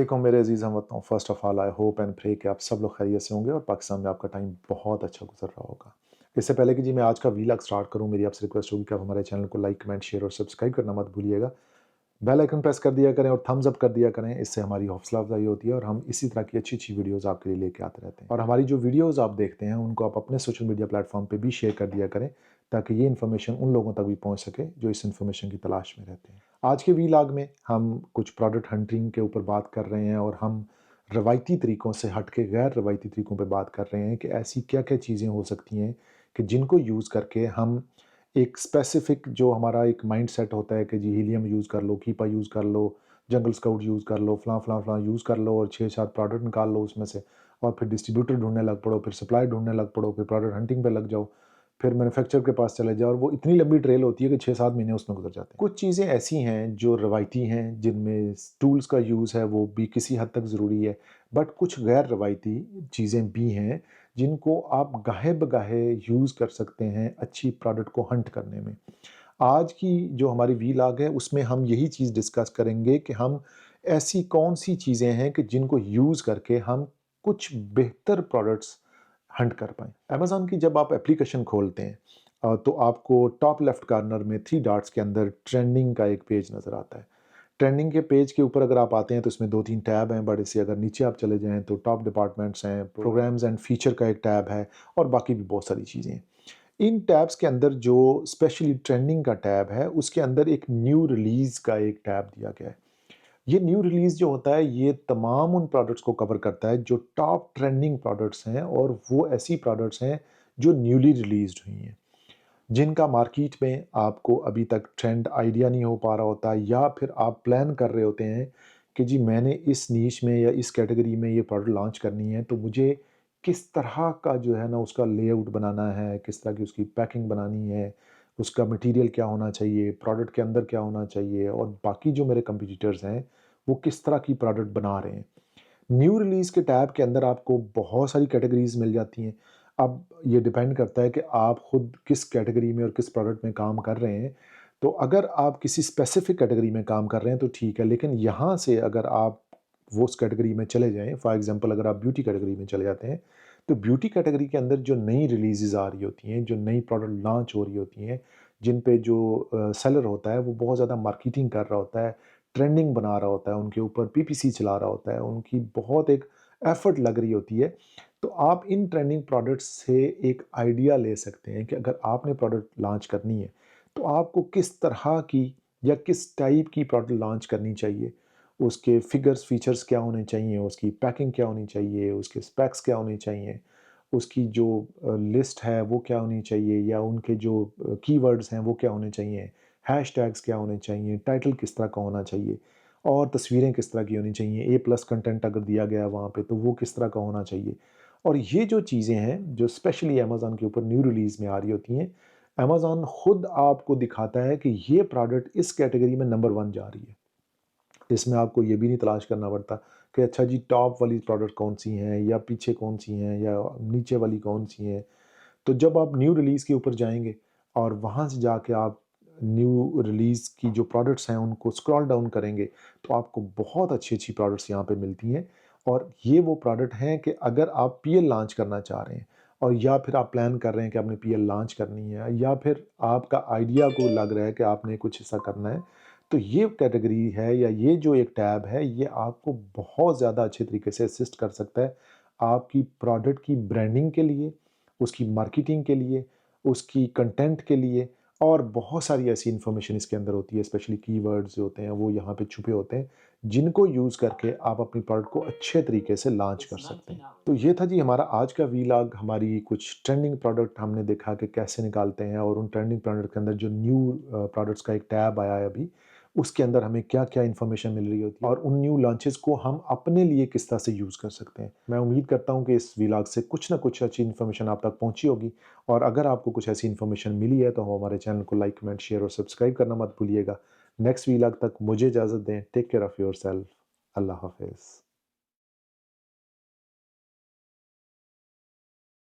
वालेकुम मेरे अजीज़ हमवतनों। First of all I hope and pray कि आप सब लोग खैरियत से होंगे और पाकिस्तान में आपका टाइम बहुत अच्छा गुज़र रहा होगा। इससे पहले कि मैं आज का व्लॉग स्टार्ट करूँ, मेरी आपसे रिक्वेस्ट होगी कि आप हमारे चैनल को लाइक, कमेंट, शेयर और सब्सक्राइब करना मत भूलिएगा। बेल आइकन प्रेस कर दिया करें और थम्स अप कर दिया करें, इससे हमारी हौसला अफ़ज़ाई होती है और हम इसी तरह की अच्छी-अच्छी वीडियोज़ आपके लिए लेके आते रहते हैं। और हमारी जो वीडियोज़ आप देखते हैं, उनको आप अपने सोशल मीडिया प्लेटफ़ॉर्म पे भी शेयर कर दिया करें, ताकि ये इन्फॉर्मेशन उन लोगों तक भी पहुँच सके, जो इस इन्फॉर्मेशन की तलाश में रहते हैं। आज के व्लॉग में हम कुछ प्रोडक्ट हंटिंग के ऊपर बात कर रहे हैं और हम रवायती तरीकों से हट के गैर रवायती तरीकों पे बात कर रहे हैं कि ऐसी क्या-क्या चीज़ें हो सकती हैं कि जिनको यूज़ करके हम एक स्पेसिफिक जो हमारा एक माइंडसेट होता है कि जी हीलियम यूज़ कर लो, कीपा यूज़ कर लो, जंगल स्काउट यूज़ कर लो, फलां यूज़ कर लो और 6-7 प्रोडक्ट निकाल लो उसमें से और फिर डिस्ट्रीब्यूटर ढूँढने लग पड़ो, फिर सप्लाई ढूँढने लग पड़ो, फिर प्रोडक्ट हंटिंग पे लग जाओ, फिर मैन्युफैक्चरर के पास चले जाओ और वो इतनी लंबी ट्रेल होती है कि 6-7 महीने उसमें गुज़र जाते हैं। कुछ चीज़ें ऐसी हैं जो रवायती हैं, जिनमें टूल्स का यूज़ है वो भी किसी हद तक ज़रूरी है, बट कुछ गैर रवायती चीज़ें भी हैं जिनको आप गाहे-बगाहे यूज़ कर सकते हैं अच्छी प्रोडक्ट को हंट करने में। आज की जो हमारी व्लॉग है उसमें हम यही चीज़ डिस्कस करेंगे कि हम ऐसी कौन-सी चीज़ें हैं कि जिनको यूज़ करके हम कुछ बेहतर प्रोडक्ट्स हंट कर पाएँ। अमेज़न की जब आप एप्लीकेशन खोलते हैं तो आपको टॉप लेफ्ट कॉर्नर में 3 डॉट्स के अंदर ट्रेंडिंग का एक पेज नज़र आता है। ट्रेंडिंग के पेज के ऊपर अगर आप आते हैं तो इसमें 2-3 टैब हैं बड़े से। अगर नीचे आप चले जाएँ तो टॉप डिपार्टमेंट्स हैं, प्रोग्राम्स एंड फीचर का एक टैब है और बाकी भी बहुत सारी चीज़ें हैं। इन टैब्स के अंदर जो स्पेशली ट्रेंडिंग का टैब है, उसके अंदर एक न्यू रिलीज़ का एक टैब दिया गया है। ये न्यू रिलीज़ जो होता है, ये तमाम उन प्रोडक्ट्स को कवर करता है जो टॉप ट्रेंडिंग प्रोडक्ट्स हैं और वो ऐसी प्रोडक्ट्स हैं जो न्यूली रिलीज़्ड हुई हैं, जिनका मार्केट में आपको अभी तक ट्रेंड आइडिया नहीं हो पा रहा होता या फिर आप प्लान कर रहे होते हैं कि जी मैंने इस नीश में या इस कैटेगरी में ये प्रोडक्ट लॉन्च करनी है, तो मुझे किस तरह का जो है ना उसका लेआउट बनाना है, किस तरह की उसकी पैकिंग बनानी है, उसका मटेरियल क्या होना चाहिए, प्रोडक्ट के अंदर क्या होना चाहिए और बाकी जो मेरे कॉम्पिटिटर्स हैं, वो किस तरह की प्रोडक्ट बना रहे हैं। न्यू रिलीज़ के टैब के अंदर आपको बहुत सारी कैटेगरीज़ मिल जाती हैं। अब ये डिपेंड करता है कि आप खुद किस कैटेगरी में और किस प्रोडक्ट में काम कर रहे हैं। तो अगर आप किसी स्पेसिफ़िक कैटेगरी में काम कर रहे हैं तो ठीक है, लेकिन यहाँ से अगर आप वो उस कैटेगरी में चले जाएँ, फॉर एग्ज़ाम्पल अगर आप ब्यूटी कैटेगरी में चले जाते हैं, तो ब्यूटी कैटेगरी के अंदर जो नई रिलीज़ेज़ आ रही होती हैं, जो नई प्रोडक्ट लॉन्च हो रही होती हैं, जिन पे जो सेलर होता है वो बहुत ज़्यादा मार्केटिंग कर रहा होता है, ट्रेंडिंग बना रहा होता है, उनके ऊपर पीपीसी चला रहा होता है, उनकी बहुत एक एफर्ट लग रही होती है। तो आप इन ट्रेंडिंग प्रोडक्ट्स से एक आइडिया ले सकते हैं कि अगर आपने प्रोडक्ट लॉन्च करनी है, तो आपको किस तरह की या किस टाइप की प्रोडक्ट लॉन्च करनी चाहिए। उसके फिगर्स, फीचर्स क्या होने चाहिए, उसकी पैकिंग क्या होनी चाहिए, उसके स्पेक्स क्या होने चाहिए, उसकी जो लिस्ट है वो क्या होनी चाहिए या उनके जो कीवर्ड्स हैं वो क्या होने चाहिए, हैशटैग्स क्या होने चाहिए, टाइटल किस तरह का होना चाहिए और तस्वीरें किस तरह की होनी चाहिए, ए प्लस कंटेंट अगर दिया गया है वहाँ पे तो वो किस तरह का होना चाहिए। और ये जो चीज़ें हैं जो स्पेशली अमेज़न के ऊपर न्यू रिलीज़ में आ रही होती हैं, अमेज़न खुद आपको दिखाता है कि ये प्रोडक्ट इस कैटेगरी में नंबर 1 जा रही है। इसमें आपको ये भी नहीं तलाश करना पड़ता कि अच्छा जी टॉप वाली प्रोडक्ट कौन-सी हैं या पीछे कौन-सी हैं या नीचे वाली कौन-सी हैं। तो जब आप न्यू रिलीज़ के ऊपर जाएँगे और वहाँ से जाके आप न्यू रिलीज़ की जो प्रोडक्ट्स हैं उनको स्क्रॉल डाउन करेंगे, तो आपको बहुत अच्छी-अच्छी प्रोडक्ट्स यहाँ पे मिलती हैं। और ये वो प्रोडक्ट हैं कि अगर आप पीएल लॉन्च करना चाह रहे हैं और या फिर आप प्लान कर रहे हैं कि आपने पीएल लॉन्च करनी है या फिर आपका आइडिया को लग रहा है कि आपने कुछ ऐसा करना है, तो ये कैटेगरी है या ये जो एक टैब है, ये आपको बहुत ज़्यादा अच्छे तरीके से असिस्ट कर सकता है, आपकी प्रोडक्ट की ब्रांडिंग के लिए, उसकी मार्केटिंग के लिए, उसकी कंटेंट के लिए और बहुत सारी ऐसी इन्फॉर्मेशन इसके अंदर होती है, स्पेशली कीवर्ड्स जो होते हैं, वो यहाँ पे छुपे होते हैं, जिनको यूज़ करके आप अपनी प्रोडक्ट को अच्छे तरीके से लॉन्च कर सकते हैं। तो ये था जी हमारा आज का व्लॉग, हमारी कुछ ट्रेंडिंग प्रोडक्ट हमने देखा कि कैसे निकालते हैं और उन ट्रेंडिंग प्रोडक्ट के अंदर जो न्यू प्रोडक्ट्स का एक टैब आया है अभी, उसके अंदर हमें क्या-क्या इन्फॉर्मेशन मिल रही होती है और उन न्यू लॉन्चेस को हम अपने लिए किस तरह से यूज़ कर सकते हैं। मैं उम्मीद करता हूँ कि इस व्लॉग से कुछ ना कुछ अच्छी इन्फॉर्मेशन आप तक पहुँची होगी और अगर आपको कुछ ऐसी इन्फॉर्मेशन मिली है, तो हमारे चैनल को लाइक, कमेंट, शेयर और सब्सक्राइब करना मत भूलिएगा। नेक्स्ट व्लॉग तक मुझे इजाज़त दें। Take care of yourself. अल्लाह हाफ़िज़।